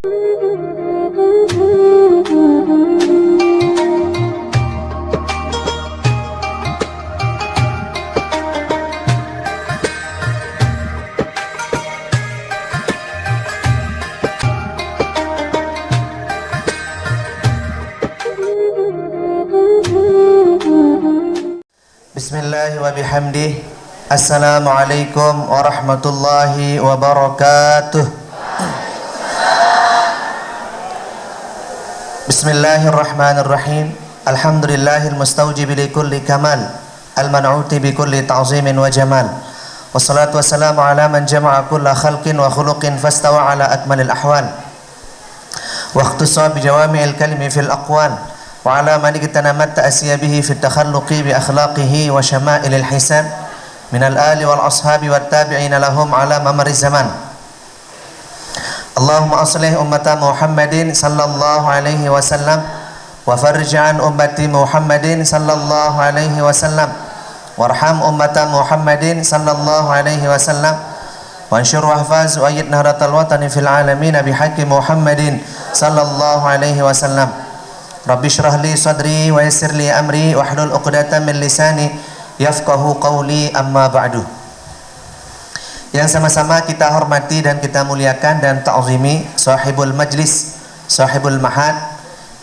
Bismillah wa bihamdih. Assalamualaikum warahmatullahi wabarakatuh. Bismillahirrahmanirrahim. Alhamdulillahil mustawjibi li kulli kamal, al-man'uti bi kulli ta'zimin wa jamal. Wassalatu wassalamu ala man jama'a kulla khalqin wa khuluqin fastawa ala akmalil ahwal wa ikhtusa bi jawami'il kalimi fil aqwal. Wa ala man iktanamat ta'asiya bihi fi takhalluqi bi akhlaqihi wa syama'ilil hisan minal ali wal ashabi wat tabi'ina lahum ala mamari zaman. Allahumma aslih ummata Muhammadin sallallahu alaihi wasallam wa farij an ummati Muhammadin sallallahu alaihi wasallam warham ummata Muhammadin sallallahu alaihi wasallam wansyur wahfaz wa ayyid nahratal watani fil alamin bihaqqi Muhammadin sallallahu alaihi wasallam. Rabbi syrah li sadri wa yassir li amri wahlul 'uqdatam min lisani yafqahu qawli, amma ba'du. Yang sama-sama kita hormati dan kita muliakan dan ta'zimi sahibul majlis, sahibul mahad,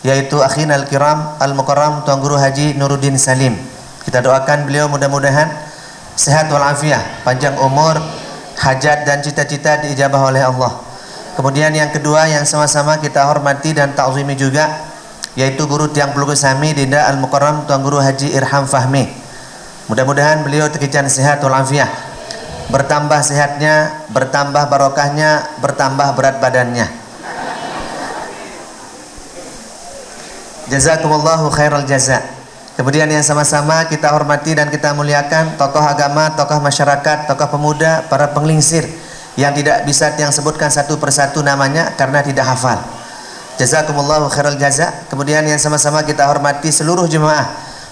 yaitu akhinal kiram al-mukarram Tuan Guru Haji Nuruddin Salim. Kita doakan beliau mudah-mudahan sehat walafiat, panjang umur, hajat dan cita-cita diijabah oleh Allah. Kemudian yang kedua yang sama-sama kita hormati dan ta'zimi juga, yaitu Guru Tiang Pelunggu Sami Dinda Al-Mukarram Tuan Guru Haji Irham Fahmi. Mudah-mudahan beliau tekican sehat walafiat, bertambah sehatnya, bertambah barokahnya, bertambah berat badannya. Jazakumullahu khairal jaza. Kemudian yang sama-sama kita hormati dan kita muliakan tokoh agama, tokoh masyarakat, tokoh pemuda, para penglingsir yang tidak bisa tiang sebutkan satu persatu namanya karena tidak hafal. Jazakumullahu khairal jaza. Kemudian yang sama-sama kita hormati seluruh jemaah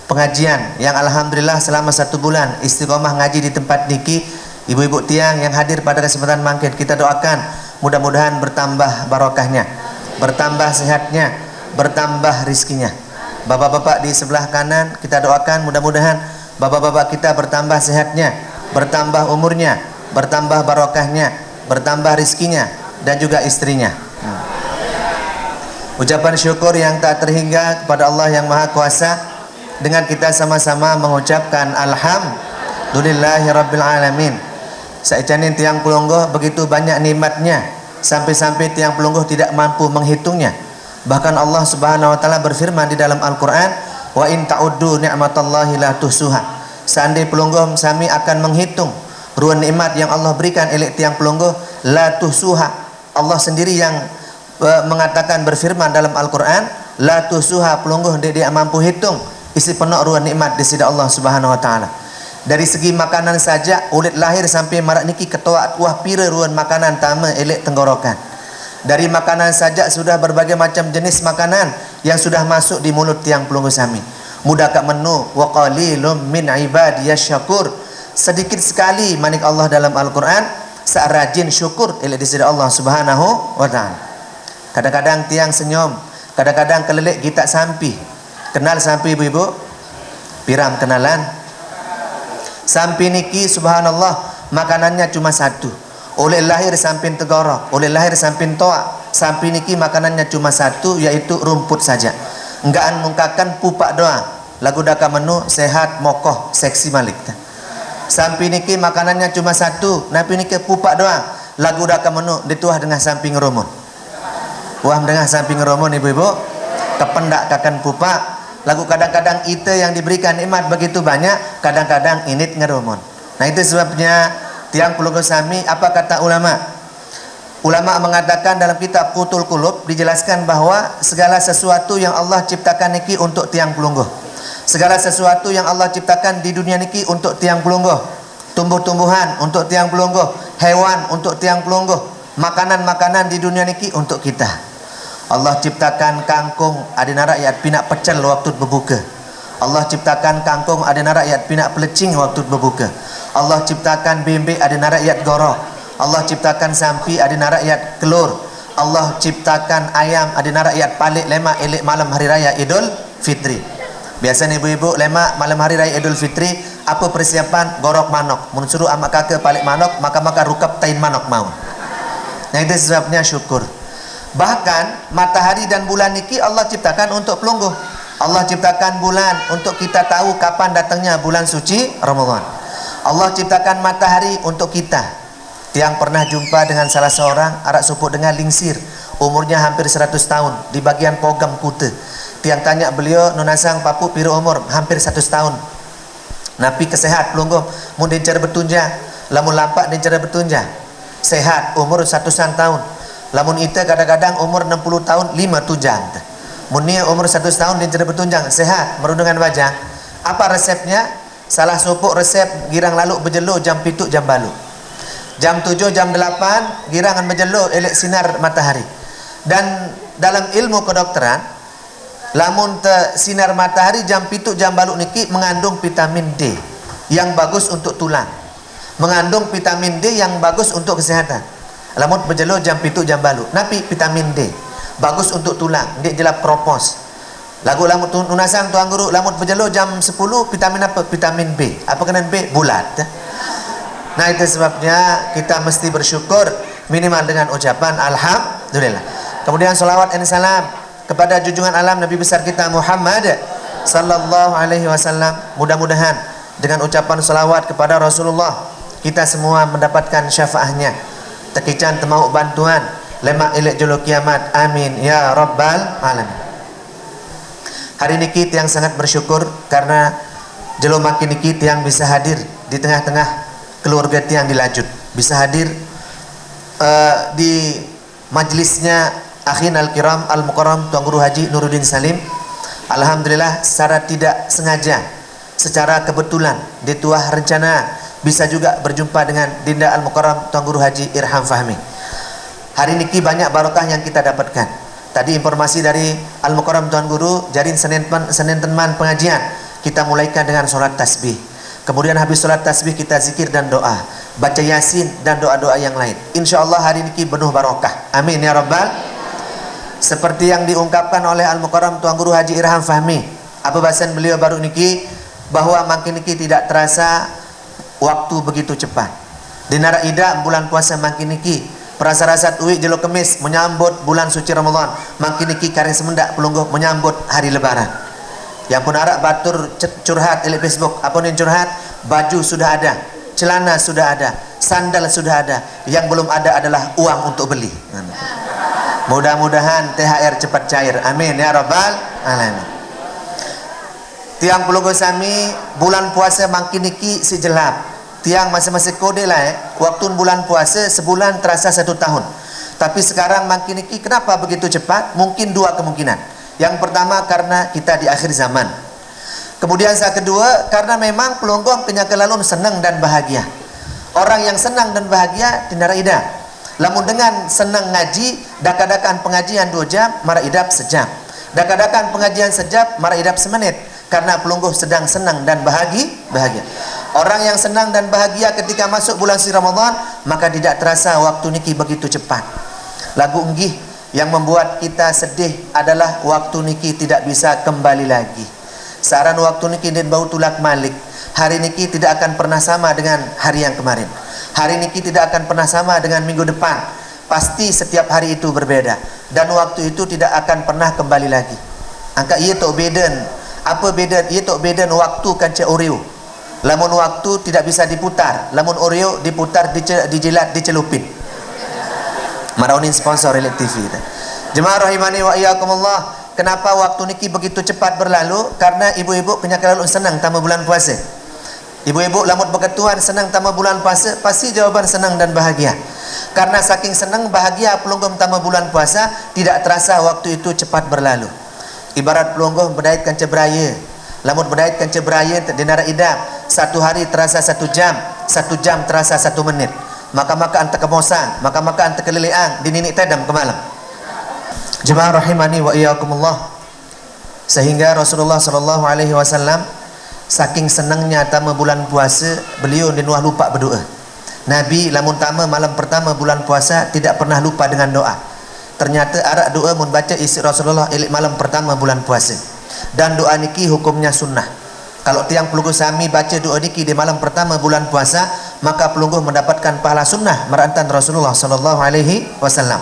pengajian yang alhamdulillah selama 1 bulan istiqomah ngaji di tempat niki, ibu-ibu tiang yang hadir pada kesempatan mangkit, kita doakan mudah-mudahan bertambah barokahnya, bertambah sehatnya, bertambah rizkinya. Bapak-bapak di sebelah kanan kita doakan mudah-mudahan bapak-bapak kita bertambah sehatnya, bertambah umurnya, bertambah barokahnya, bertambah rizkinya dan juga istrinya. Ucapan syukur yang tak terhingga kepada Allah yang Maha Kuasa dengan kita sama-sama mengucapkan alhamdulillahi rabbil alamin. Saejanin tiang Pelungguh begitu banyak nikmatnya sampai-sampai tiang Pelungguh tidak mampu menghitungnya. Bahkan Allah Subhanahu wa taala berfirman di dalam Al-Qur'an, wa in ta'uddu ni'matallahi la tuhsuha. Seandainya Pelungguh Sami akan menghitung ruang nikmat yang Allah berikan oleh tiang Pelungguh, la tuhsuha. Allah sendiri yang mengatakan berfirman dalam Al-Quran, la tusuha, Pelungguh dia mampu hitung isi penuh ruang nikmat di sisi Allah Subhanahu wa taala. Dari segi makanan saja, ulit lahir sampai marak niki ketua kuah pira ruang makanan tama elek tenggorokan. Dari makanan saja sudah berbagai macam jenis makanan yang sudah masuk di mulut tiang Pelungguh Sami. Mudah kat menu wa qalilum min ibadiyasy syakur. Sedikit sekali manik Allah dalam Al-Quran searajin syukur elek di sisi Allah Subhanahu wa taala. Kadang-kadang tiang senyum, kadang-kadang kelelek kita sampi. Kenal sampi ibu-ibu? Piram kenalan? Sampi niki subhanallah makanannya cuma satu. Oleh lahir sampin tegorok, oleh lahir sampin toa. Sampi niki makanannya cuma satu, yaitu rumput saja. Enggaan mungkakan pupak doa. Lagu daka menu sehat mokoh seksi malik. Sampi niki makanannya cuma satu, napi niki pupak doa. Lagu daka menu dituah dengan samping rumun. Wah mendengar samping romon ibu-ibu kependak kakan pupa. Lagu kadang-kadang ite yang diberikan nikmat begitu banyak, kadang-kadang init ngeromon. Nah itu sebabnya tiang Pelungguh Sami, apa kata ulama? Ulama mengatakan dalam kitab Qutul Qulub dijelaskan bahwa segala sesuatu yang Allah ciptakan niki untuk tiang Pelungguh. Segala sesuatu yang Allah ciptakan di dunia niki untuk tiang Pelungguh. Tumbuh-tumbuhan untuk tiang Pelungguh, hewan untuk tiang Pelungguh, makanan-makanan di dunia niki untuk kita. Allah ciptakan kangkung adina rakyat pinak pecel waktu berbuka. Allah ciptakan kangkung adina rakyat pinak pelecing waktu berbuka. Allah ciptakan bebek adina rakyat goro. Allah ciptakan sampi adina rakyat kelur. Allah ciptakan ayam adina rakyat palik lemak elek malam hari raya Idul Fitri. Biasanya ibu-ibu lemak malam hari raya Idul Fitri apa persiapan? Gorok manok. Mun suruh amak kakak palik manok, maka rukap tain manok mau. Nah itu sebabnya syukur. Bahkan matahari dan bulan niki Allah ciptakan untuk pelungguh. Allah ciptakan bulan untuk kita tahu kapan datangnya bulan suci Ramadan. Allah ciptakan matahari untuk kita. Tiang pernah jumpa dengan salah seorang arak supuk dengan lingsir, umurnya hampir 100 tahun, di bagian Pogam Kuta. Tiang tanya beliau, nunasang papu piro umur? Hampir 100 tahun. Napi kesehat pelungguh, mun cara bertunja, lamun lampak cara bertunja. Sehat, umur 100 tahun. Lamun ita kadang-kadang umur 60 tahun, 5 tunjang. Mun dia umur 100 tahun cara bertunjang, sehat, merundungan wajah. Apa resepnya? Salah supuk resep girang lalu berjelo jam 7 jam balu. Jam 7, jam 8 girangan berjelo elek sinar matahari. Dan dalam ilmu kedokteran, lamun sinar matahari jam 7 jam balu niki mengandung vitamin D yang bagus untuk tulang. Mengandung vitamin D yang bagus untuk kesehatan. Lamun berjelo jam 7 jam balu, napi vitamin D bagus untuk tulang, dia jelap kropos. Lagu lamun nunasang tuang guru, lamun berjelo jam 10 vitamin apa? Vitamin B. Apa kena B? Bulat. Nah itu sebabnya kita mesti bersyukur minimal dengan ucapan Alhamdulillah. Kemudian salawat dan salam kepada junjungan alam Nabi besar kita Muhammad sallallahu alaihi wasallam. Mudah-mudahan dengan ucapan salawat kepada Rasulullah kita semua mendapatkan syafaatnya. Tekican temau bantuan lemak elek jolo kiamat. Amin ya rabbal alamin. Hari ini kita yang sangat bersyukur karena jelo makin niki yang bisa hadir di tengah-tengah keluarga tiang dilajut, bisa hadir di majlisnya akhin al-kiram al-mukarram Tuan Guru Haji Nuruddin Salim. Alhamdulillah secara tidak sengaja, secara kebetulan di tuah rencana bisa juga berjumpa dengan Dinda al-mukarram Tuan Guru Haji Irham Fahmi. Hari ini banyak barokah yang kita dapatkan. Tadi informasi dari al-mukarram Tuan Guru jarin Senin teman pengajian kita mulaikan dengan solat tasbih. Kemudian habis solat tasbih kita zikir dan doa, baca yasin dan doa-doa yang lain. InsyaAllah hari ini penuh barokah. Amin ya rabbal. Seperti yang diungkapkan oleh Al-Mukarram Tuan Guru Haji Irham Fahmi, apa bahasan beliau baru niki, bahwa makin niki tidak terasa waktu begitu cepat. Di Naraida bulan puasa makin niki perasa-rasat uwi jelo kemis menyambut bulan suci Ramadan, makin niki kareng semendak pelungguh menyambut hari lebaran. Yang pun arak batur curhat di Facebook, apa nih curhat? Baju sudah ada, celana sudah ada, sandal sudah ada, yang belum ada adalah uang untuk beli. Mudah-mudahan THR cepat cair. Amin ya rabbal alamin. Tiang pelungguh sami bulan puasa makin niki si jelap. Tiang masing-masing kode lah waktu bulan puasa sebulan terasa 1 tahun. Tapi sekarang makin niki kenapa begitu cepat? Mungkin dua kemungkinan. Yang pertama karena kita di akhir zaman. Kemudian yang kedua karena memang pelungguh kenyaka lalun senang dan bahagia. Orang yang senang dan bahagia tidak ida. Lamun dengan senang ngaji, dakadakan pengajian 2 jam, marah idap sejam. Dakadakan pengajian sejam, marah idap semenit. Karena pelungguh sedang senang dan bahagia. Orang yang senang dan bahagia ketika masuk bulan suci Ramadan, maka tidak terasa waktu niki begitu cepat. Lagu unggih yang membuat kita sedih adalah waktu niki tidak bisa kembali lagi. Saran waktu niki dan bau tulak malik. Hari niki tidak akan pernah sama dengan hari yang kemarin. Hari niki tidak akan pernah sama dengan minggu depan. Pasti setiap hari itu berbeda. Dan waktu itu tidak akan pernah kembali lagi. Angka iya tok beden. Apa beden? Iya tok beden waktu kanca Oreo. Lamun waktu tidak bisa diputar. Lamun Oreo diputar, dijilat, dicelupin. Maraunin sponsor Relek TV. Jemaah rahimani wa iyyakumullah. Kenapa waktu niki begitu cepat berlalu? Karena ibu-ibu kenyaka lalu senang tamu bulan puasa. Ibu-ibu lamut berketuan senang tamu bulan puasa, pasti jawaban senang dan bahagia. Karena saking senang bahagia pelungguh tamu bulan puasa, tidak terasa waktu itu cepat berlalu. Ibarat pelungguh berdaitkan cebraya. Lamut berdaitkan cebraya di Naraida, 1 hari terasa 1 jam, 1 jam terasa 1 menit. Maka anta kemosan, maka anta kelelean, dininik tedam ke malam. Jemaah rahimani wa iyyakumullah. Sehingga Rasulullah sallallahu alaihi wasallam saking senangnya tama bulan puasa, beliau dinuah lupa berdoa. Nabi lamun tama malam pertama bulan puasa tidak pernah lupa dengan doa. Ternyata arak doa mun baca isi Rasulullah ilik malam pertama bulan puasa. Dan doa niki hukumnya sunnah. Kalau tiang pelungguh sami baca doa niki di malam pertama bulan puasa, maka pelungguh mendapatkan pahala sunnah merantan Rasulullah sallallahu alaihi wasallam.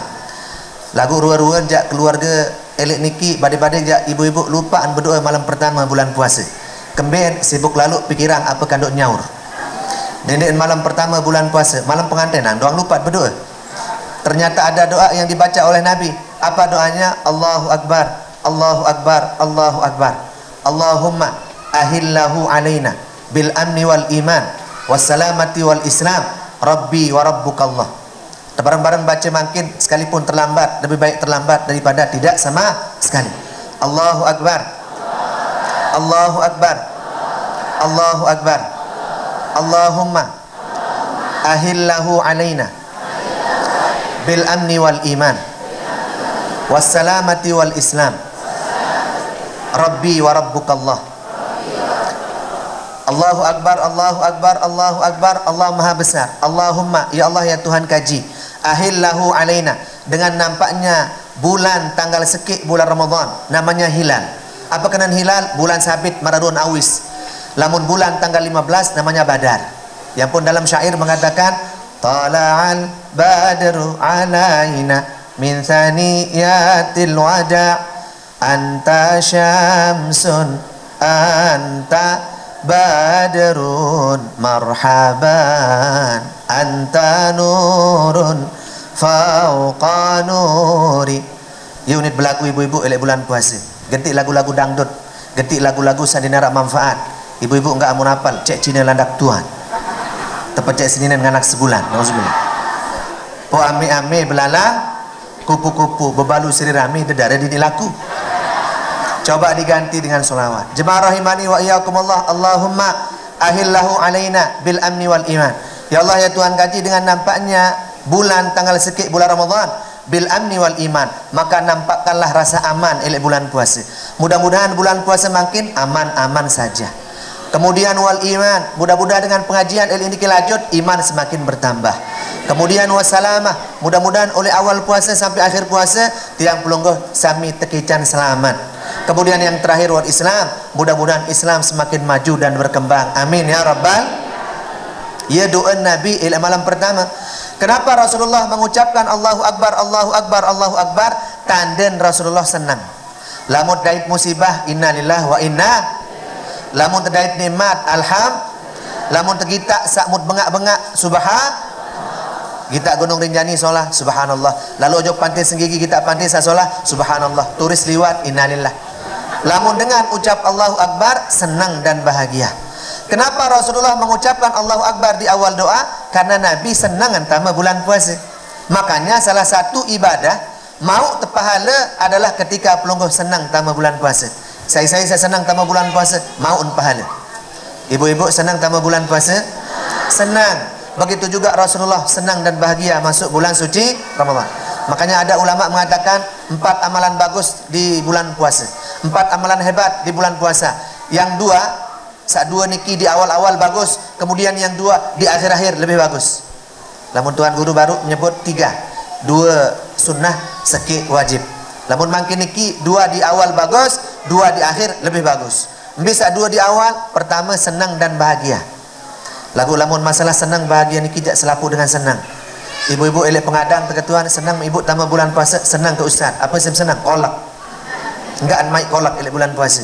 Lagu ruan-ruan jak keluarga elik niki badai-badai jak ibu-ibu lupaan berdoa malam pertama bulan puasa. Kemben sibuk lalu pikiran apa kanduk nyaur. Nenek malam pertama bulan puasa, malam pengantinan doang lupa berdoa. Ternyata ada doa yang dibaca oleh Nabi. Apa doanya? Allahu Akbar, Allahu Akbar, Allahu Akbar. Allahumma ahillahu alaina bil amni wal iman wassalamati wal islam Rabbi wa rabbukallah. Bareng-bareng baca makin sekalipun terlambat, lebih baik terlambat daripada tidak sama sekali. Allahu Akbar, Allahu Akbar, Allahu Akbar. Allahumma ahillahu alaina bil amni wal iman wassalamati wal islam Rabbi wa rabbukallah. Allahu Akbar, Allahu Akbar, Allahu Akbar. Allah Maha Besar. Allahumma, ya Allah ya Tuhan kaji, ahillahu alaina, dengan nampaknya bulan tanggal sekik bulan Ramadan, namanya hilal. Apa kenan hilal? Bulan sabit maradun awis. Lamun bulan tanggal 15 namanya badar. Yang pun dalam syair mengatakan tala'al badru alaina min thaniyatil wada' anta syamsun anta badrun marhaban anta nurun fauqa nuri. Unit berlagu ibu-ibu elek bulan puasa. Ganti lagu-lagu dangdut, ganti lagu-lagu sandinara manfaat. Ibu-ibu enggak amun hafal, cek Cina landak tuan. Tepecek sininan nganak sebulan. Nauzubillah. Po ame-ame belala, kupu-kupu bebalu seri rami dedara dini laku. Coba diganti dengan solawat. Jemaah rahimani wa iyyakumullah. Allahumma ahillahu alaina bil amni wal iman. Ya Allah ya Tuhan kaji, dengan nampaknya bulan tanggal sekik bulan Ramadan bil amni wal iman, maka nampakkanlah rasa aman elek bulan puasa. Mudah-mudahan bulan puasa makin aman-aman saja. Kemudian wal iman, mudah-mudahan dengan pengajian ini lanjut iman semakin bertambah. Kemudian wassalamah, mudah-mudahan oleh awal puasa sampai akhir puasa tiang pelungguh sami tekican selamat. Kemudian yang terakhir wal Islam, mudah-mudahan Islam semakin maju dan berkembang. Amin ya rabbal. Ya doa Nabi ila malam pertama. Kenapa Rasulullah mengucapkan Allahu Akbar, Allahu Akbar, Allahu Akbar? Tanden Rasulullah senang. Lamun dait musibah innalillahi wa inna, lamun terdait nikmat alham, lamun tergita sakmut bengak-bengak subhan, kita gunung rinjani solah subhanallah, lalu ojok pantai senggigi kita pantai sasolah subhanallah, turis liwat innalillah. Lamun dengan ucap Allahu Akbar senang dan bahagia. Kenapa Rasulullah mengucapkan Allahu Akbar di awal doa? Karena Nabi senang antama bulan puasa. Makanya salah satu ibadah mau terpahala adalah ketika pelungguh senang tama bulan puasa. Saya senang tama bulan puasa, mau pahala. Ibu-ibu senang tama bulan puasa? Senang. Begitu juga Rasulullah senang dan bahagia masuk bulan suci Ramadan. Makanya ada ulama mengatakan 4 amalan bagus di bulan puasa, 4 amalan hebat di bulan puasa. Yang dua niki di awal-awal bagus, kemudian yang 2 di akhir-akhir lebih bagus. Lamun Tuan Guru baru menyebut 3, 2 sunnah, sekik wajib. Lamun makin niki 2 di awal bagus, 2 di akhir lebih bagus. Bisa 2 di awal, pertama senang dan bahagia. Lagu lamun masalah senang bahagia niki jak selaku dengan senang. Ibu-ibu elek pengadang terketuan senang ibu tambah bulan puasa, senang ke ustaz. Apa sih senang? Kolak. Enggak maik kolak elek bulan puasa.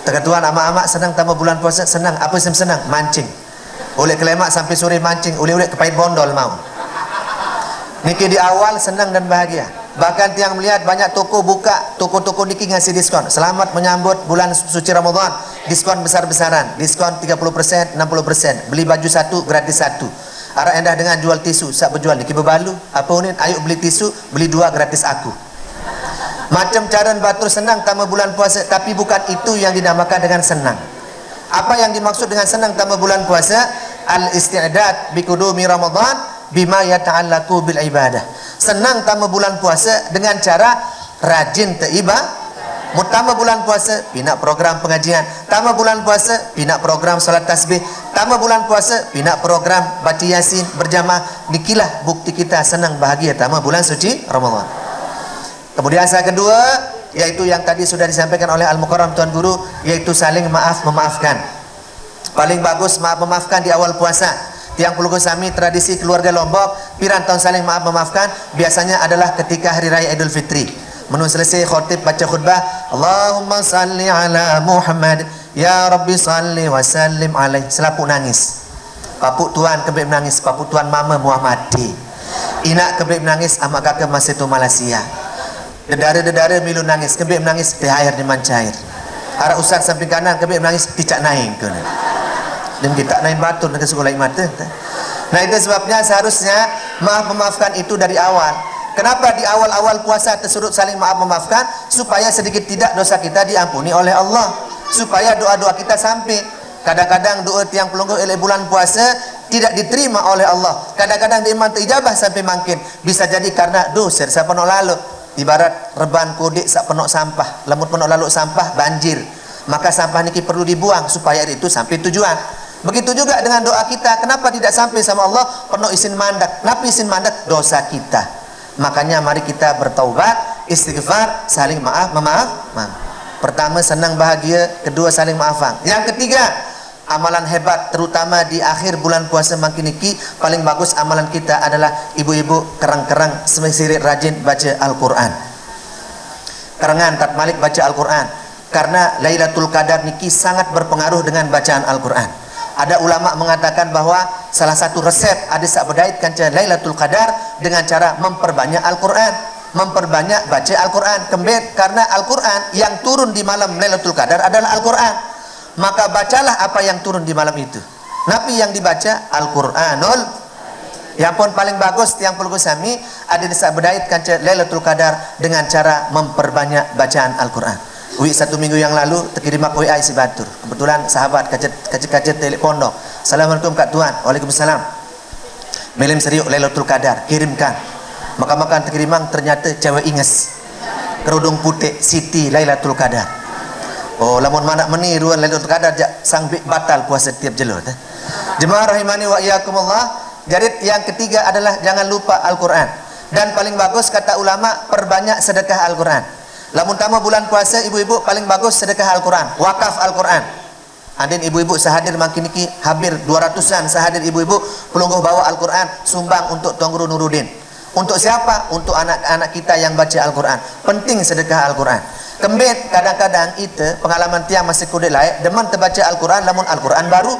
Terketuan ama-ama senang tambah bulan puasa, senang. Apa sih senang? Mancing. Oleh kelemak sampai sore mancing, oleh kepait bondol mau. Niki di awal senang dan bahagia. Bahkan tiang melihat banyak toko buka, toko-toko niki ngasih diskon. Selamat menyambut bulan suci Ramadan. Diskon besar-besaran, diskon 30%, 60%. Beli baju 1 gratis 1. Arah endah dengan jual tisu, sak berjual niki bebalu. Apa unin? Ayo beli tisu, beli 2 gratis aku. Macam cara batur senang tambah bulan puasa, tapi bukan itu yang dinamakan dengan senang. Apa yang dimaksud dengan senang tambah bulan puasa? Al-isti'dad bi qudumi Ramadan bima yata'allaqu bil ibadah. Senang tambah bulan puasa dengan cara rajin teibadah. Tambah bulan puasa pinak program pengajian, tambah bulan puasa pinak program salat tasbih, tambah bulan puasa pinak program baca yasin berjamaah. Nikilah bukti kita senang bahagia tambah bulan suci Ramadan. Kemudian saya kedua, yaitu yang tadi sudah disampaikan oleh Al-Mukarram Tuan Guru, yaitu saling maaf memaafkan. Paling bagus maaf memaafkan di awal puasa. Tiang Puluh Sami, tradisi keluarga Lombok, piranton saling maaf memaafkan biasanya adalah ketika hari raya Idul Fitri. Menu selesai khotib baca khutbah, Allahumma salli ala Muhammad, ya Rabbi salli wa sallim alaih. Selaput nangis. Papuk tuan kebib menangis, papuk tuan mama Muhammadi. Inak kebib menangis, amak kakak masih tu Malaysia. Dedara-dedara milu nangis, kebib menangis, teh air di mancair. Arah ustaz samping kanan, kebib menangis, tidak naik ke. Dan kita naik batu dengan sekolah mata. Nah itu sebabnya seharusnya maaf memaafkan itu dari awal. Kenapa di awal-awal puasa tersuruh saling maaf memaafkan? Supaya sedikit tidak dosa kita diampuni oleh Allah. Supaya doa-doa kita sampai. Kadang-kadang doa tiang pelunggu oleh bulan puasa tidak diterima oleh Allah. Kadang-kadang diiman terijabah sampai makin. Bisa jadi karena dosa saya penuh lalu. Ibarat reban kodik sak penuh sampah. Lemut penuh lalu sampah banjir. Maka sampah niki perlu dibuang supaya itu sampai tujuan. Begitu juga dengan doa kita. Kenapa tidak sampai sama Allah? Penuh isin mandak. Kenapa isin mandak? Dosa kita. Makanya mari kita bertaubat, istighfar, saling maaf, memaaf. Pertama senang bahagia, kedua saling maafan. Yang ketiga, amalan hebat terutama di akhir bulan puasa makin niki paling bagus amalan kita adalah ibu-ibu kerang-kerang semestirit rajin baca Al-Quran. Kerangan tat malik baca Al-Quran. Karena Lailatul Qadar niki sangat berpengaruh dengan bacaan Al-Quran. Ada ulama mengatakan bahwa salah satu resep ada sak berdaitkan Lailatul Qadar dengan cara memperbanyak Al-Quran, memperbanyak baca Al-Quran. Kembali karena Al-Quran yang turun di malam Lailatul Qadar adalah Al-Quran, maka bacalah apa yang turun di malam itu. Nabi yang dibaca Al-Quranul. Yang pun paling bagus tiang Puluh Sami ada sak berdaitkan Lailatul Qadar dengan cara memperbanyak bacaan Al-Quran. Satu minggu yang lalu terkirim aku WA isi batur. Kebetulan sahabat kajet telik pondok. Assalamualaikum Kak Tuan. Waalaikumsalam. Melim seriuk Lailatul Qadar kirimkan. Makan-makan terkirimang ternyata cewek inges. Kerudung putih Siti Lailatul Qadar. Oh lamun manak meniru Lailatul Qadar sang batal puasa tiap jelur. Jemaah rahimani wa iyyakumullah. Jadi yang ketiga adalah jangan lupa Al-Quran. Dan paling bagus kata ulama perbanyak sedekah Al-Quran. Lamun tamu bulan puasa ibu-ibu paling bagus sedekah Al-Quran, wakaf Al-Quran. Adin ibu-ibu sehadir makin niki hampir 200-an sehadir ibu-ibu pelungguh bawa Al-Quran sumbang untuk Tuan Guru Nuruddin. Untuk siapa? Untuk anak-anak kita yang baca Al-Quran. Penting sedekah Al-Quran. Kembit kadang-kadang itu pengalaman tiang masih kudet layak deman terbaca Al-Quran lamun Al-Quran baru.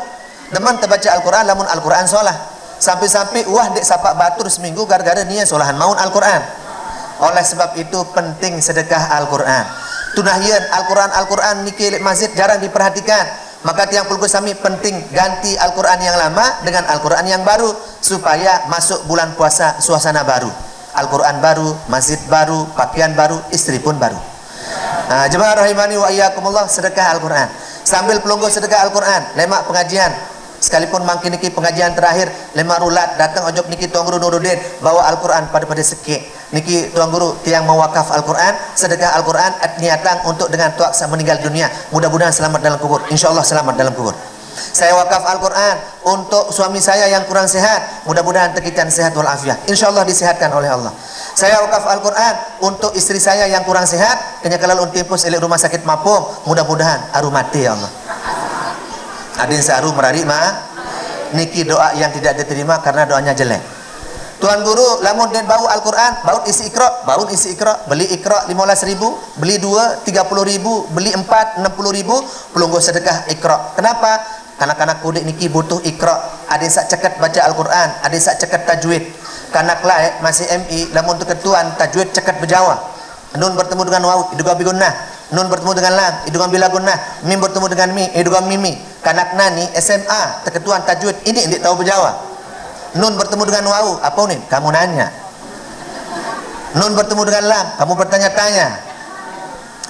Deman terbaca Al-Quran lamun Al-Quran solah. Sampai-sampai wah dek sapak batur seminggu gara-gara niat solahan maun Al-Quran. Oleh sebab itu penting sedekah Al-Quran. Tunahian Al-Quran niki masjid jarang diperhatikan. Maka tiang Puluh Sami penting ganti Al-Quran yang lama dengan Al-Quran yang baru supaya masuk bulan puasa suasana baru. Al-Quran baru, masjid baru, pakaian baru, istri pun baru. Jemaah rahimani wa iyyakumullah, sedekah Al-Quran. Sambil pelungguh sedekah Al-Quran, lemak pengajian. Sekalipun makin niki pengajian terakhir lemak rulat datang ojok niki Tuan Guru Nuruddin bawa Al-Quran pada sekek. Niki Tuan Guru tiang mewakaf Al-Quran, sedekah Al-Quran niatan untuk dengan tuak meninggal dunia. Mudah-mudahan selamat dalam kubur. Insyaallah selamat dalam kubur. Saya wakaf Al-Quran untuk suami saya yang kurang sehat. Mudah-mudahan tekican sehat walafiat. Insyaallah disehatkan oleh Allah. Saya wakaf Al-Quran untuk istri saya yang kurang sehat. Kenya kalau untipus elik rumah sakit Mapung. Mudah-mudahan arumati ya Allah. Adin saru merari niki doa yang tidak diterima karena doanya jelek. Tuan Guru lamun den bau Al-Quran, baut isi Iqra, beli Iqra 15.000, beli 2 30.000, beli 4 60.000, pelungguh sedekah Iqra. Kenapa? Kanak-kanak kudik niki butuh Iqra. Ada sak cekat baca Al-Quran, ada sak cekat tajwid. Kanak lain masih MI lamun tu ketuan tajwid cekat berjawa. Nun bertemu dengan waw, idgham bi gunnah. Nun bertemu dengan lam, idgham bila gunnah. Mim bertemu dengan mi, idgham mimi. Kanak nani SMA, ketuan tajwid ini indik tahu berjawa. Nun bertemu dengan waw, apa ni? Kamu nanya. Nun bertemu dengan lam, kamu bertanya-tanya.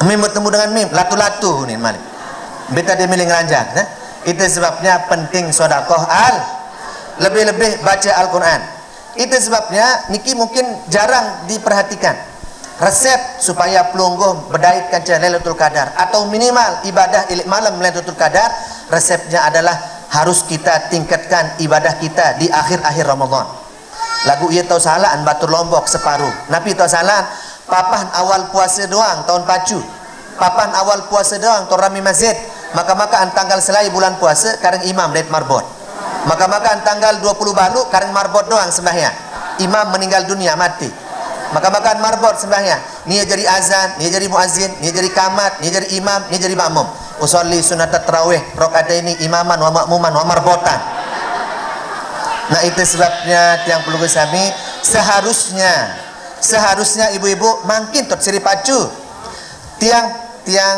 Mim bertemu dengan mim, latu-latu ni malik. Beta dia milih ngeranjak. Itu sebabnya penting sedekah lebih-lebih baca Al-Quran. Itu sebabnya niki mungkin jarang diperhatikan. Resep supaya pelungguh berdaitkan Lailatul Qadar atau minimal ibadah malam Lailatul Qadar, resepnya adalah harus kita tingkatkan ibadah kita di akhir-akhir Ramadan. Lagu ia tahu salaan batur Lombok separuh. Nabi tahu salaan papan awal puasa doang tahun pacu, papan awal puasa doang tahun rami masjid, maka tanggal selai bulan puasa kareng imam let marbot, maka tanggal 20 balu kareng marbot doang sembahyang, imam meninggal dunia mati, maka marbot sembahyang, ni jadi azan, ni jadi muazzin, ni jadi kamat, ni jadi imam, ni jadi makmum. Usolli sunat tarawih rakaataini imaman wa makmuman wa marbotan. Nah itu sebabnya tiang perlu kami seharusnya ibu-ibu makin tot siri pacu tiang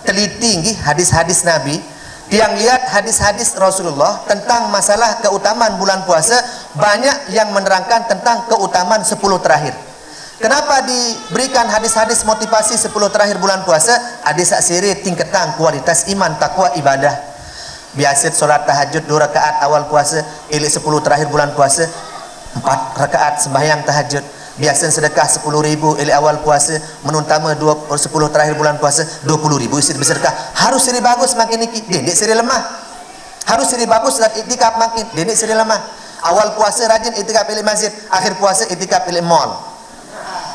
teliti hadis-hadis Nabi, tiang lihat hadis-hadis Rasulullah tentang masalah keutamaan bulan puasa, banyak yang menerangkan tentang keutamaan 10 terakhir. Kenapa diberikan hadis-hadis motivasi 10 terakhir bulan puasa? Ada saksiri tingkatan kualitas iman, takwa, ibadah. Biasa solat tahajud 2 rakaat awal puasa, ilik 10 terakhir bulan puasa 4 rakaat sembahyang tahajud. Biasa sedekah 10.000 ilik awal puasa, menuntama 10 terakhir bulan puasa 20.000 isi bersedekah. Harus siri bagus makin niki, dedik siri lemah. Harus siri bagus dan itikaf makin, dedik siri lemah. Awal puasa rajin itikaf ilik masjid, akhir puasa itikaf ilik mall.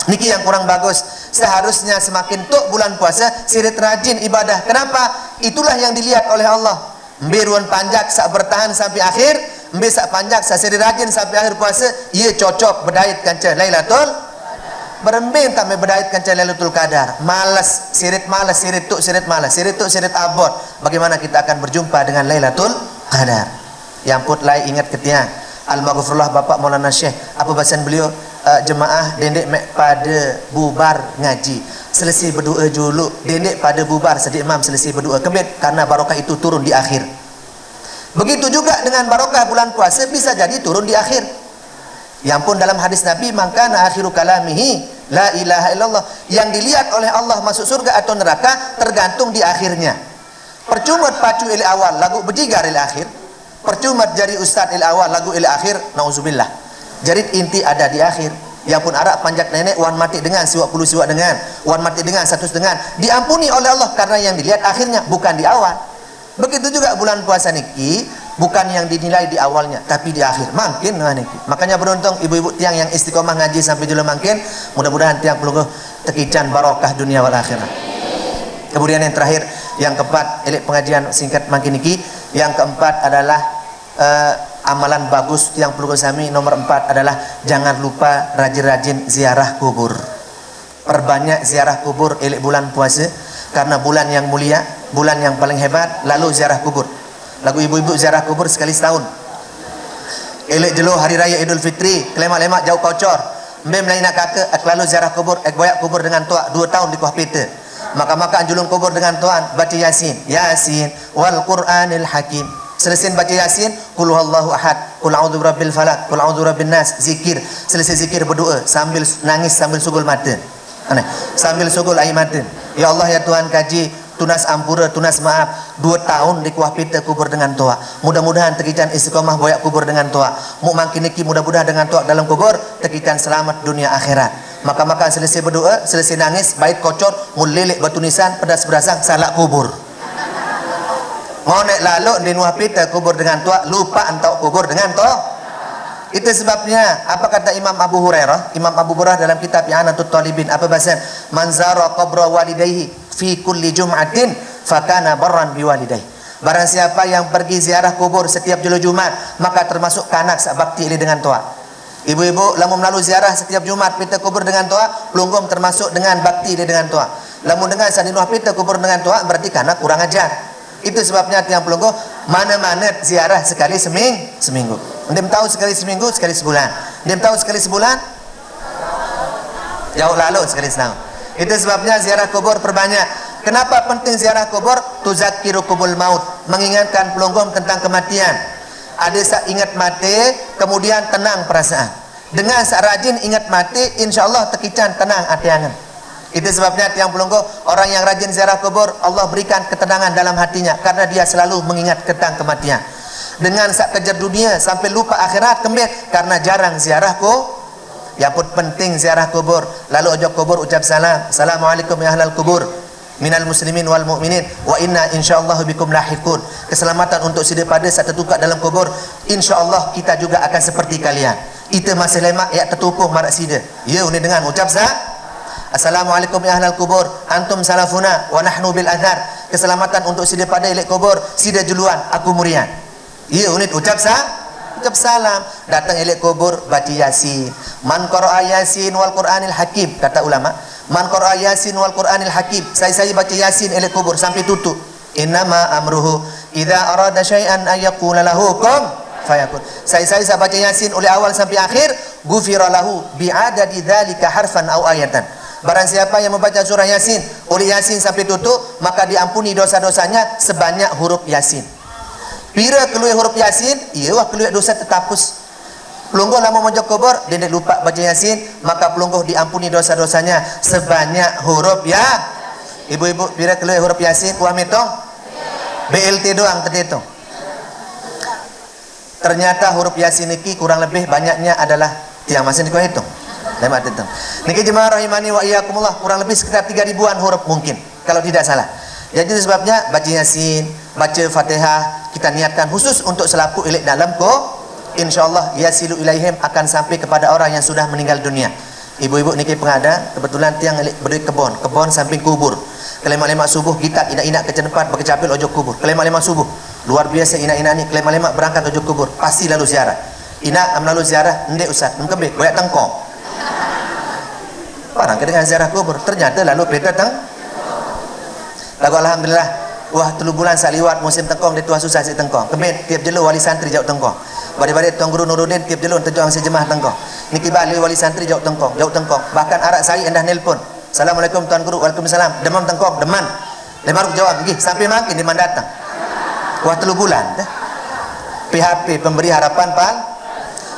Niki yang kurang bagus. Seharusnya semakin tuk bulan puasa sirit rajin ibadah. Kenapa? Itulah yang dilihat oleh Allah. Mbiruan panjak sak bertahan sampai akhir, mbir sak panjak sak sirit rajin sampai akhir puasa, ia cocok berdait kanca Lailatul berembing tak berdait kanca Lailatul Qadar. Malas sirit tuk sirit malas, sirit tuk sirit abot. Bagaimana kita akan berjumpa dengan Lailatul Qadar? Yang put lai ingat ketiak Al-Maghfurullah Bapak Maulana Syekh, apa bahasan beliau? Jemaah dendek pada bubar ngaji selesai berdoa dulu, dendek pada bubar sedik imam selesai berdoa kebet, karena barokah itu turun di akhir. Begitu juga dengan barokah bulan puasa bisa jadi turun di akhir. Yang pun dalam hadis Nabi, maka akhiru kalamihi la ilaha illallah, yang dilihat oleh Allah masuk surga atau neraka tergantung di akhirnya. Percuma pacu ili awal lagu berjigar ili akhir, percuma jadi ustaz ili awal lagu ili akhir, nauzubillah. Jarit inti ada di akhir. Yang pun arak panjat nenek wan mati dengan siwak puluh siwak dengan wan mati dengan 100 dengan diampuni oleh Allah, karena yang dilihat akhirnya bukan di awal. Begitu juga bulan puasa niki, bukan yang dinilai di awalnya tapi di akhir makin niki. Makanya beruntung ibu-ibu tiang yang istiqomah ngaji sampai dulu makin, mudah-mudahan tiang pelungguh tekican barokah dunia wal akhirat. Kemudian yang terakhir, yang keempat, elik pengajian singkat makin niki. Yang keempat adalah amalan bagus yang perlu kami. Nomor 4 adalah jangan lupa rajin-rajin ziarah kubur. Perbanyak ziarah kubur elik bulan puasa, karena bulan yang mulia, bulan yang paling hebat. Lalu ziarah kubur, lagu ibu-ibu ziarah kubur sekali setahun. Elik jelo hari raya Idul Fitri, kelemak-lemak jauh kocor, mbem lain nak kakak lalu ziarah kubur, boyak kubur dengan tuak 2 tahun di kuah pita. Maka julung kubur dengan tuan, baca Yasin wal Qur'anil Hakim. Selesai baca Yasin, qul huwallahu ahad, qul a'udzu birabbil falaq, qul a'udzu birabbin nas, zikir. Selesai zikir berdoa sambil nangis, sambil sugul mata. Sambil sugul air mata. Ya Allah ya Tuhan kaji, tunas ampura, tunas maaf. 2 tahun di kuah pita kubur dengan tua. Mudah-mudahan tekican istiqomah boyak kubur dengan tua. Mu makin niki mudah-mudahan dengan tua dalam kubur tekican selamat dunia akhirat. Maka selesai berdoa, selesai nangis, bait kocor, mulilik batu nisan, pedas berasang, salah kubur. Mau naik lalu di nuah pita kubur dengan tua, lupa entau kubur dengan tua. Itu sebabnya apa kata Imam Abu Hurairah? Imam Abu Hurairah dalam kitab I'anatul Talibin, apa bahasa? Man zara qabra walidayhi fi kulli jum'atin fakana barran biwalidayhi. Barang siapa yang pergi ziarah kubur setiap julu Jumat, maka termasuk kanak sak bakti ini dengan tua. Ibu-ibu lamun melalui ziarah setiap Jumat pita kubur dengan tua, pelunggum termasuk dengan bakti ini dengan tua. Lamun dengan sadinuah pita kubur dengan tua, berarti kanak kurang ajar. Itu sebabnya tiang pelunggu mana-mana ziarah sekali seminggu. Ndem tahu sekali seminggu, sekali sebulan. Ndem tahu sekali sebulan, jauh lalu sekali setahun. Itu sebabnya ziarah kubur perbanyak. Kenapa penting ziarah kubur? Tuzakiru kubul maut, mengingatkan pelunggum tentang kematian. Ada sak ingat mati, kemudian tenang perasaan. Dengan sak rajin ingat mati, insya-Allah tekican tenang hati angan. Itu sebabnya tiang pelunggu, orang yang rajin ziarah kubur, Allah berikan ketenangan dalam hatinya, karena dia selalu mengingat tentang kematian. Dengan sak kejar dunia sampai lupa akhirat kembali, karena jarang ziarah kubur. Ya pun penting ziarah kubur. Lalu ojok kubur ucap salam, assalamualaikum ya ahlal kubur, minal muslimin wal mu'minin, wa inna insyaallah bikum lahiqun. Keselamatan untuk sida pada saat tertukar dalam kubur, insyaallah kita juga akan seperti kalian. Itu masih lemak ya tertupuh marak sida. Ya ini dengan ucap Assalamualaikum ya ahlal kubur, antum salafuna wa nahnu bil adhar. Keselamatan untuk sida pada ilek kubur, sida juluan, aku murian. Iya unit ucap salam. Datang ilek kubur baca Yasin. Man qara'a Yasin wal Qur'anil Hakim, kata ulama. Man qara'a Yasin wal Qur'anil Hakim. Saya baca Yasin ilek kubur sampai tutup. Innama amruhu idza arada syai'an ay yaqula lahu kun fayakun. Saya baca Yasin oleh awal sampai akhir, ghufira lahu bi'adadi dzalika harfan aw ayatan. Barang siapa yang membaca surah Yasin oleh Yasin sampai tutup, maka diampuni dosa-dosanya sebanyak huruf Yasin. Pira keluar huruf Yasin, iyalah keluar dosa tertapus. Pelungguh lama mojok kubur, dia lupa baca Yasin, maka pelungguh diampuni dosa-dosanya sebanyak huruf ya. Ibu-ibu, pira keluar huruf Yasin, wah mitong? BLT doang terhitung. Ternyata huruf Yasin ini kurang lebih banyaknya adalah yang masih dikau hitung. Lemat hitung. Niki jemaah rahimani wa iyyakumullah, kurang lebih sekitar 3.000-an huruf mungkin kalau tidak salah. Jadi sebabnya baca Yasin, baca Fatihah, kita niatkan khusus untuk selaku ilik dalam insyaallah yasilu ilaihim, akan sampai kepada orang yang sudah meninggal dunia. Ibu-ibu niki pengada, kebetulan tiang ilik berdiri kebon samping kubur. Kelima-lima subuh kita inak-inak ke cepat berkecapil ojo kubur. Kelima-lima subuh luar biasa inak-inak ni. Kelima-lima berangkat ojo kubur, pasti lalu ziarah. Inak lalu ziarah, ndek ustaz, mengkebik banyak tengkong. Parang dengan ziarah kubur, ternyata lalu peta lagu alhamdulillah. Wah 3 bulan saliwat musim tengkong di tuah susah si tengkong. Kemit tiap jelu wali santri jauh tengkong. Balik-balik Tuan Guru Nuruddin tiap jelu terjuang sejemah tengkong. Niki balik wali santri jauh tengkong. Bahkan arak saya endah nelpon. Assalamualaikum Tuan Guru, waalaikumsalam. Demam tengkong, deman. Lemar jawab, gih sampai makin deman datang. Wah 3 bulan dah. PHP pemberi harapan pal.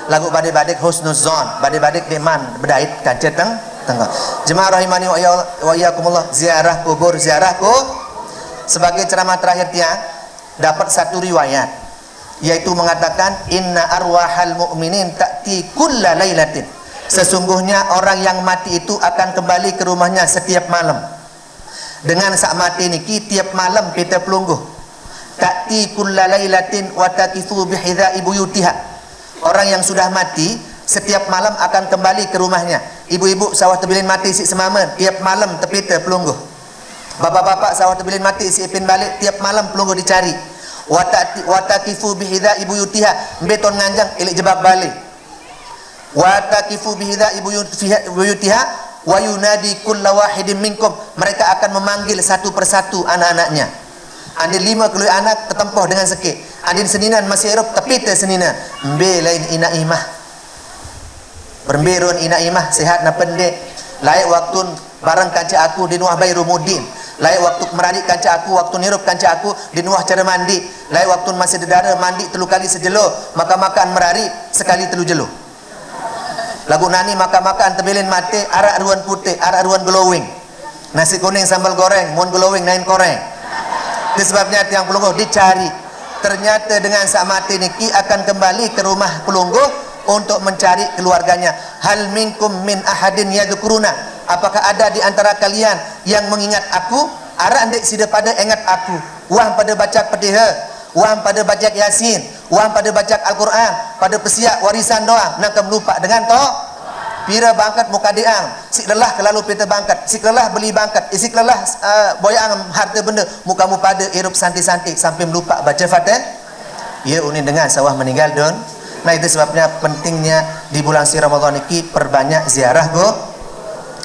Lagu badik-badik husnuzon, badik-badik deman berdait kaca tengkong. Jemaah rahimani wa iyyakumullah, ziarah kubur, sebagai ceramah terakhir tiang dapat satu riwayat, yaitu mengatakan inna arwahal mu'minin ta'ti kulla lailatin. Sesungguhnya orang yang mati itu akan kembali ke rumahnya setiap malam. Dengan sak mati niki tiap malam kita pelungguh. Ta'ti kulla lailatin wa taqifu bihidha'i buyutiha. Orang yang sudah mati setiap malam akan kembali ke rumahnya. Ibu-ibu sawah tebilin mati si semamen, tiap malam tepita pelungguh. Bapak-bapak sawah tebilin mati si ipin balik, tiap malam pelungguh dicari. Wa taqifu bihidha'i buyutiha, beton nganjang ilik jebak balik. Wa taqifu bihidha'i buyutiha wa yunadi kulla wahidin minkum. Mereka akan memanggil satu persatu anak-anaknya. Andin 5 keluar anak ketempoh dengan sekit. Andin seninan masih hirup tepita seninan. Mbe lain ina imah. Berberun ina imah sehat na pendek. Laik waktu barang kanca aku di nuah Bayru Mudin. Laik waktu meradik kanca aku, waktu nirup kanca aku di nuah cara mandi. Laik waktu masih dedara mandi 3 kali sejelo, maka makan merari sekali 3 jelo. Lagu nani makan tebilin mate arak ruan putih, arak ruan glowing. Nasi kuning sambal goreng, mun glowing nain koreng. Itu sebabnya tiang pelungguh dicari. Ternyata dengan sak mati niki akan kembali ke rumah pelungguh untuk mencari keluarganya. Hal minkum min ahadin yadhkuruna. Apakah ada di antara kalian yang mengingat aku? Arak ndek sida pada ingat aku. Wang pada baca Fatihah, wang pada baca Yasin, wang pada baca Al-Quran, pada pesiak warisan doang, nak melupa dengan pira bangkat muka diang, si lelah kelalu pita bangkat, si lelah beli bangkat, si lelah boyang harta benda, mukamu pada irup santi-santi sampai melupa baca Fatihah. Ya unin dengan sawah meninggal don. Nah itu sebabnya pentingnya di bulan si Ramadan ini perbanyak ziarah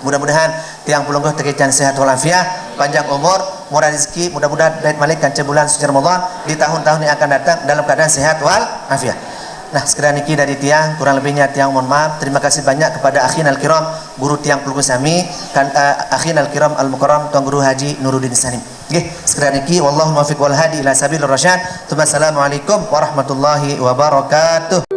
Mudah-mudahan tiang pelungguh terkecan sehat walafiat, panjang umur, murah rezeki, mudah-mudahan bait malik kanca bulan suci Ramadan di tahun-tahun yang akan datang dalam keadaan sehat walafiat. Nah, sekedar niki dari tiang, kurang lebihnya tiang mohon maaf. Terima kasih banyak kepada akhin al-kiram, guru tiang pelungguh sami, kan akhin al-kiram al-mukarram Tuan Guru Haji Nuruddin Salim. Nggih, sekedar niki wallahu muwaffiq wal hadi ila sabilir rasyad. Assalamualaikum warahmatullahi wabarakatuh.